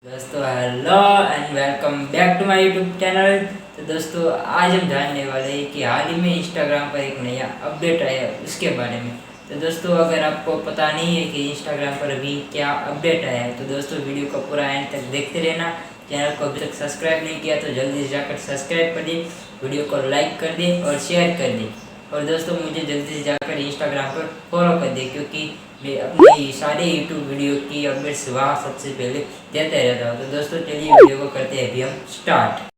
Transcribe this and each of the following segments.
दोस्तों hello and welcome back to my YouTube channel. तो दोस्तों आज हम जानने वाले हैं कि हाल ही में इंस्टाग्राम पर एक नया अपडेट आया है उसके बारे में। तो दोस्तों अगर आपको पता नहीं है कि इंस्टाग्राम पर अभी क्या अपडेट आया है तो दोस्तों वीडियो को पूरा एंड तक देखते रहना। चैनल को अभी तक सब्सक्राइब नहीं किया तो जल्दी से जाकर सब्सक्राइब कर दें, वीडियो को लाइक कर दें और शेयर कर दें। और दोस्तों मुझे जल्दी से जाकर इंस्टाग्राम पर फॉलो कर दें क्योंकि मैं अपनी सारे यूट्यूब वीडियो की अपडेट्स वहाँ सबसे पहले देते रहता हूँ। तो दोस्तों चलिए वीडियो को करते हैं अभी हम स्टार्ट।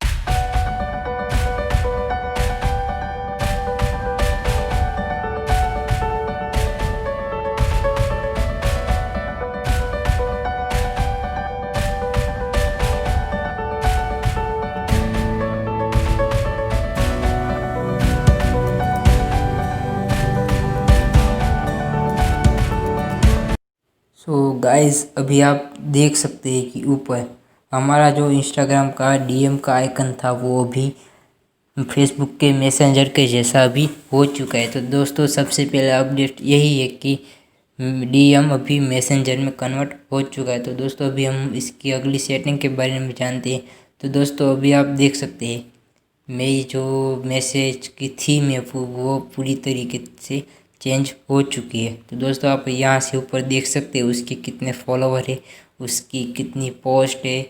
सो गाइस अभी आप देख सकते हैं कि ऊपर हमारा जो इंस्टाग्राम का डीएम का आइकन था वो अभी फेसबुक के मैसेंजर के जैसा अभी हो चुका है। तो दोस्तों सबसे पहले अपडेट यही है कि डीएम अभी मैसेंजर में कन्वर्ट हो चुका है। तो दोस्तों अभी हम इसकी अगली सेटिंग के बारे में जानते हैं। तो दोस्तों अभी आप देख सकते हैं मेरी जो मैसेज की थीम है वो पूरी तरीके से चेंज हो चुकी है। तो दोस्तों आप यहाँ से ऊपर देख सकते हैं उसके कितने फॉलोवर है, उसकी कितनी पोस्ट है,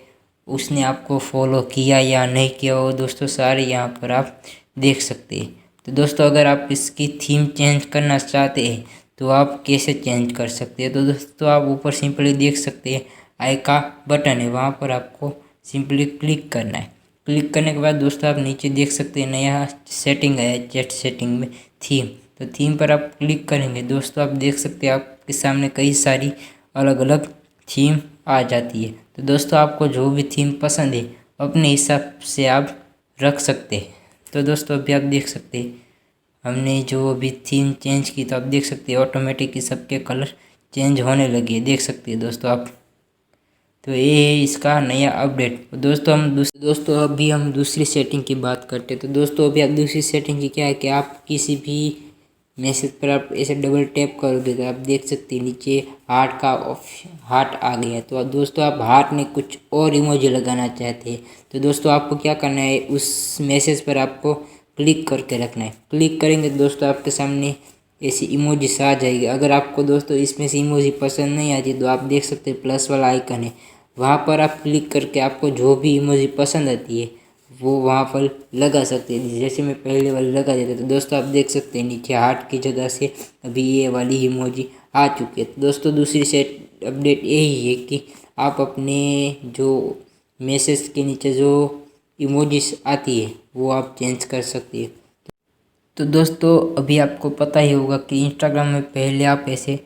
उसने आपको फॉलो किया या नहीं किया वो दोस्तों सारे यहाँ पर आप देख सकते हैं। तो दोस्तों अगर आप इसकी थीम चेंज करना चाहते हैं तो आप कैसे चेंज कर सकते हैं। तो दोस्तों आप ऊपर सिंपली देख सकते हैं आई का बटन है, वहाँ पर आपको सिंपली क्लिक करना है। क्लिक करने के बाद दोस्तों आप नीचे देख सकते हैं नया सेटिंग है चैट सेटिंग में थीम। तो थीम पर आप क्लिक करेंगे दोस्तों आप देख सकते हैं आपके सामने कई सारी अलग अलग थीम आ जाती है। तो दोस्तों आपको जो भी थीम पसंद है अपने हिसाब से आप रख सकते हैं। तो दोस्तों अभी आप देख सकते हैं हमने जो अभी थीम चेंज की तो आप देख सकते हैं ऑटोमेटिक सबके कलर चेंज होने लगे, देख सकते हैं दोस्तों आप। तो ये है इसका नया अपडेट। दोस्तों अभी हम दूसरी सेटिंग की बात करते हैं। तो दोस्तों अभी आप दूसरी सेटिंग की क्या है कि आप किसी भी मैसेज पर आप ऐसे डबल टैप करोगे तो आप देख सकते हैं नीचे हार्ट का हार्ट आ गया है। तो दोस्तों आप हार्ट में कुछ और इमोजी लगाना चाहते हैं तो दोस्तों आपको क्या करना है उस मैसेज पर आपको क्लिक करके रखना है। क्लिक करेंगे दोस्तों आपके सामने ऐसी इमोजीज आ जाएगी। अगर आपको दोस्तों इसमें से इमोजी पसंद नहीं आती तो आप देख सकते हैं प्लस वाला आइकन है, वहाँ पर आप क्लिक करके आपको जो भी इमोजी पसंद आती है वो वहाँ पर लगा सकते हैं। जैसे मैं पहले वाली लगा देता तो दोस्तों आप देख सकते हैं नीचे हार्ट की जगह से अभी ये वाली इमोजी आ चुकी है। तो दोस्तों दूसरी सेट अपडेट यही है कि आप अपने जो मैसेज के नीचे जो इमोजीज आती है वो आप चेंज कर सकते हैं। तो दोस्तों अभी आपको पता ही होगा कि इंस्टाग्राम में पहले आप ऐसे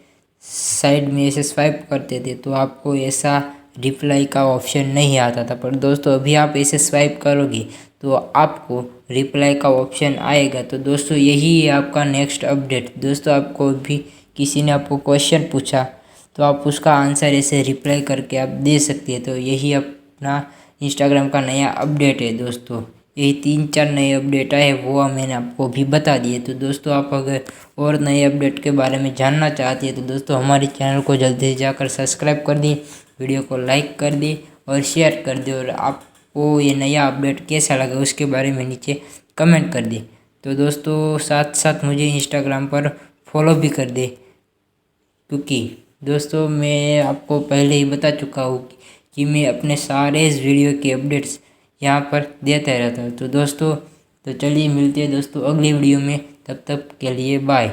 साइड में ऐसे स्वाइप करते थे तो आपको ऐसा रिप्लाई का ऑप्शन नहीं आता था, पर दोस्तों अभी आप ऐसे स्वाइप करोगे तो आपको रिप्लाई का ऑप्शन आएगा। तो दोस्तों यही है आपका नेक्स्ट अपडेट। दोस्तों आपको भी किसी ने आपको क्वेश्चन पूछा तो आप उसका आंसर ऐसे रिप्लाई करके आप दे सकते हैं। तो यही अपना इंस्टाग्राम का नया अपडेट है दोस्तों। यही 3-4 नए अपडेट आए वो मैंने आपको भी बता दिए। तो दोस्तों आप अगर और नए अपडेट के बारे में जानना चाहते हैं तो दोस्तों हमारे चैनल को जल्दी से जाकर सब्सक्राइब कर दें, वीडियो को लाइक कर दें और शेयर कर दें। और आपको ये नया अपडेट कैसा लगा उसके बारे में नीचे कमेंट कर दें। तो दोस्तों साथ साथ मुझे इंस्टाग्राम पर फॉलो भी कर दें क्योंकि दोस्तों मैं आपको पहले ही बता चुका हूँ कि मैं अपने सारे इस वीडियो के अपडेट्स यहाँ पर देता रहता हूँ। तो दोस्तों तो चलिए मिलते हैं दोस्तों अगली वीडियो में, तब तक के लिए बाय।